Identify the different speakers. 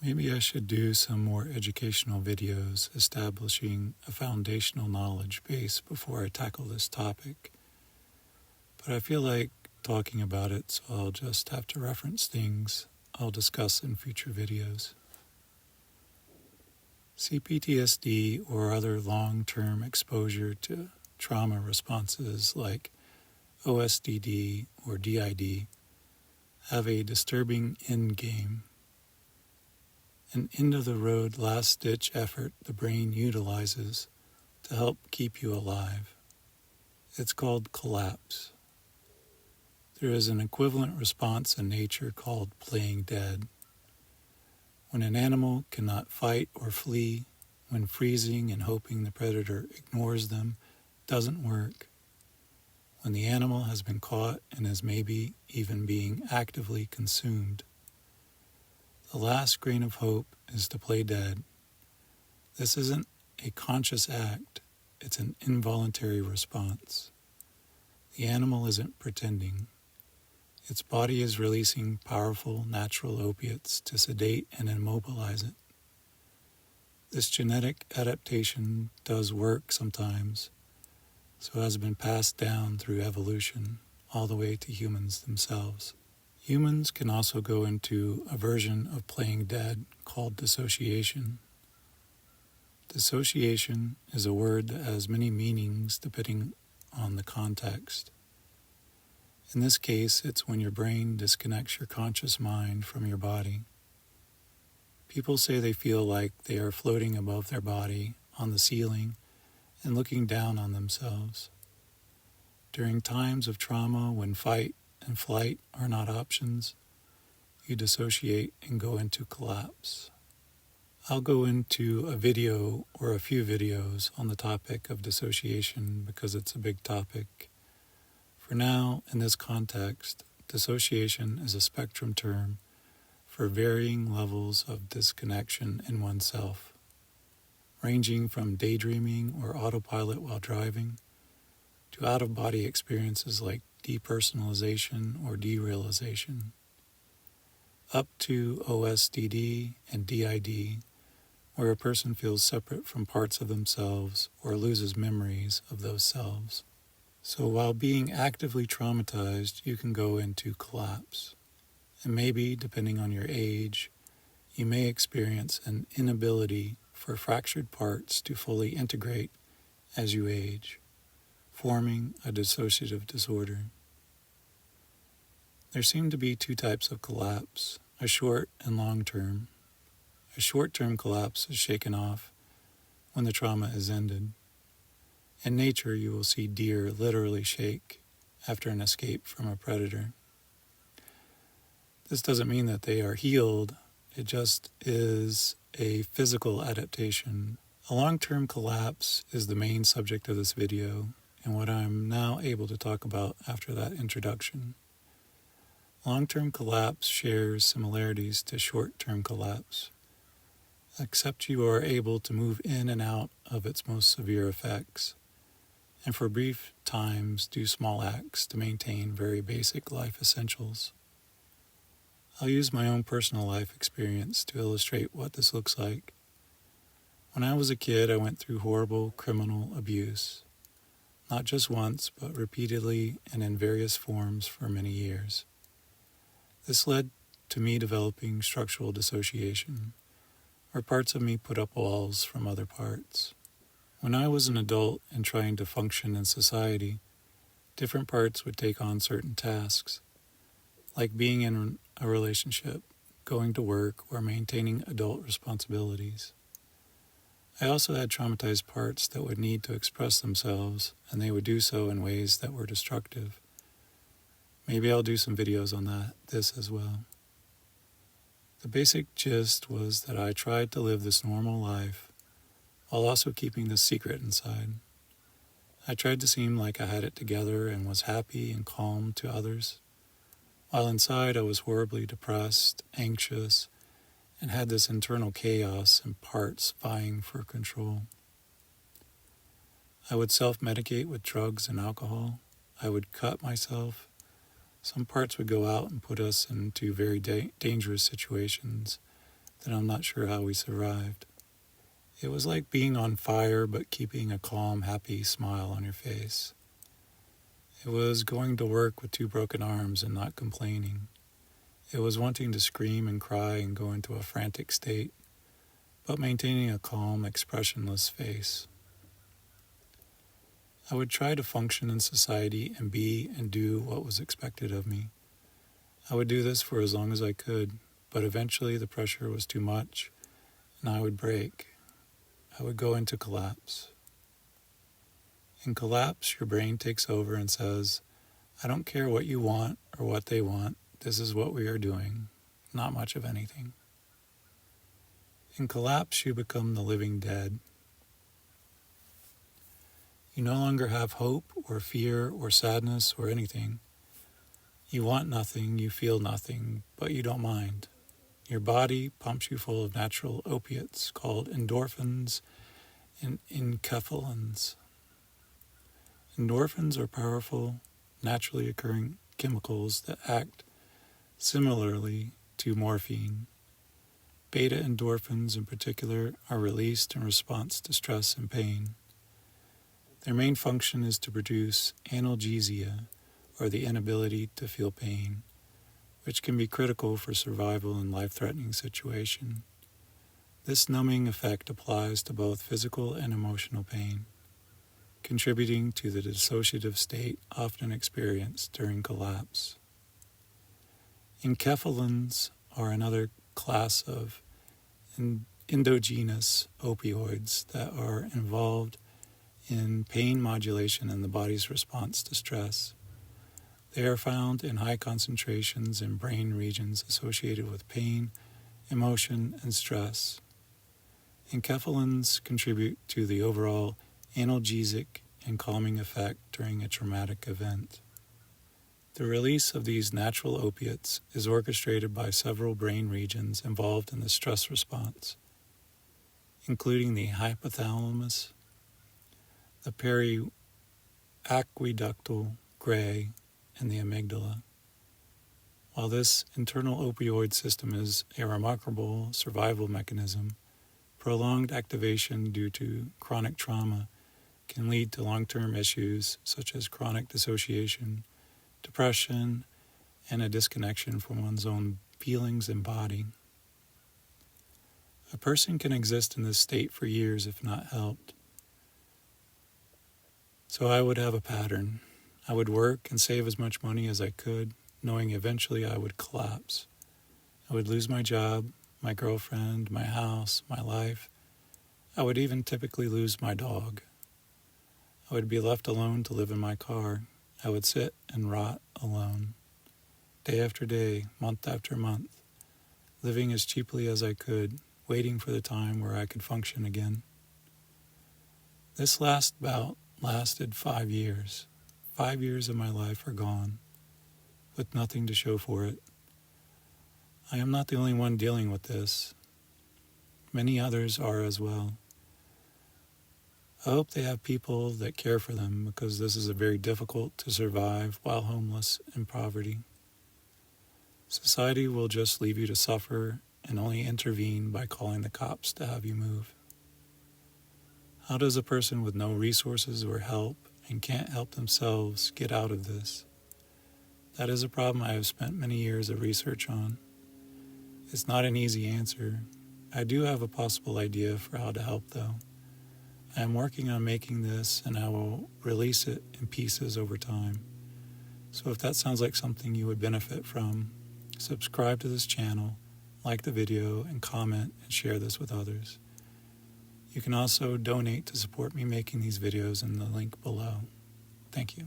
Speaker 1: Maybe I should do some more educational videos establishing a foundational knowledge base before I tackle this topic. But I feel like talking about it, so I'll just have to reference things I'll discuss in future videos. CPTSD or other long-term exposure to trauma responses like OSDD or DID have a disturbing end game. An end-of-the-road last-ditch effort the brain utilizes to help keep you alive. It's called collapse. There is an equivalent response in nature called playing dead. When an animal cannot fight or flee, when freezing and hoping the predator ignores them doesn't work, when the animal has been caught and is maybe even being actively consumed. The last grain of hope is to play dead. This isn't a conscious act, it's an involuntary response. The animal isn't pretending. Its body is releasing powerful natural opiates to sedate and immobilize it. This genetic adaptation does work sometimes, so has been passed down through evolution all the way to humans themselves. Humans can also go into a version of playing dead called dissociation. Dissociation is a word that has many meanings depending on the context. In this case, it's when your brain disconnects your conscious mind from your body. People say they feel like they are floating above their body on the ceiling and looking down on themselves. During times of trauma, when fight and flight are not options, you dissociate and go into collapse. I'll go into a video or a few videos on the topic of dissociation because it's a big topic. For now, in this context, dissociation is a spectrum term for varying levels of disconnection in oneself, ranging from daydreaming or autopilot while driving to out-of-body experiences like depersonalization or derealization, up to OSDD and DID, where a person feels separate from parts of themselves or loses memories of those selves. So while being actively traumatized, you can go into collapse. And maybe, depending on your age, you may experience an inability for fractured parts to fully integrate as you age, forming a dissociative disorder. There seem to be two types of collapse, a short and long term. A short-term collapse is shaken off when the trauma is ended. In nature, you will see deer literally shake after an escape from a predator. This doesn't mean that they are healed, it just is a physical adaptation. A long-term collapse is the main subject of this video and what I'm now able to talk about after that introduction. Long-term collapse shares similarities to short-term collapse, except you are able to move in and out of its most severe effects, and for brief times do small acts to maintain very basic life essentials. I'll use my own personal life experience to illustrate what this looks like. When I was a kid, I went through horrible criminal abuse, not just once, but repeatedly and in various forms for many years. This led to me developing structural dissociation, where parts of me put up walls from other parts. When I was an adult and trying to function in society, different parts would take on certain tasks, like being in a relationship, going to work, or maintaining adult responsibilities. I also had traumatized parts that would need to express themselves, and they would do so in ways that were destructive. Maybe I'll do some videos on this as well. The basic gist was that I tried to live this normal life while also keeping this secret inside. I tried to seem like I had it together and was happy and calm to others, while inside I was horribly depressed, anxious, and had this internal chaos and parts vying for control. I would self-medicate with drugs and alcohol. I would cut myself. Some parts would go out and put us into very dangerous situations, that I'm not sure how we survived. It was like being on fire but keeping a calm, happy smile on your face. It was going to work with 2 broken arms and not complaining. It was wanting to scream and cry and go into a frantic state, but maintaining a calm, expressionless face. I would try to function in society and be and do what was expected of me. I would do this for as long as I could, but eventually the pressure was too much, and I would break. I would go into collapse. In collapse, your brain takes over and says, I don't care what you want or what they want, this is what we are doing, not much of anything. In collapse, you become the living dead. You no longer have hope or fear or sadness or anything. You want nothing, you feel nothing, but you don't mind. Your body pumps you full of natural opiates called endorphins and enkephalins. Endorphins are powerful, naturally occurring chemicals that act similarly to morphine. Beta endorphins in particular are released in response to stress and pain. Their main function is to produce analgesia, or the inability to feel pain, which can be critical for survival in life-threatening situations. This numbing effect applies to both physical and emotional pain, contributing to the dissociative state often experienced during collapse. Enkephalins are another class of endogenous opioids that are involved in pain modulation and the body's response to stress. They are found in high concentrations in brain regions associated with pain, emotion, and stress. Enkephalins contribute to the overall analgesic and calming effect during a traumatic event. The release of these natural opiates is orchestrated by several brain regions involved in the stress response, including the hypothalamus, the periaqueductal gray, and the amygdala. While this internal opioid system is a remarkable survival mechanism, prolonged activation due to chronic trauma can lead to long-term issues such as chronic dissociation, depression, and a disconnection from one's own feelings and body. A person can exist in this state for years if not helped. So I would have a pattern. I would work and save as much money as I could, knowing eventually I would collapse. I would lose my job, my girlfriend, my house, my life. I would even typically lose my dog. I would be left alone to live in my car. I would sit and rot alone, day after day, month after month, living as cheaply as I could, waiting for the time where I could function again. This last bout lasted 5 years. 5 years of my life are gone, with nothing to show for it. I am not the only one dealing with this. Many others are as well. I hope they have people that care for them, because this is very difficult to survive while homeless in poverty. Society will just leave you to suffer and only intervene by calling the cops to have you move. How does a person with no resources or help and can't help themselves get out of this? That is a problem I have spent many years of research on. It's not an easy answer. I do have a possible idea for how to help, though. I am working on making this, and I will release it in pieces over time. So if that sounds like something you would benefit from, subscribe to this channel, like the video, and comment and share this with others. You can also donate to support me making these videos in the link below. Thank you.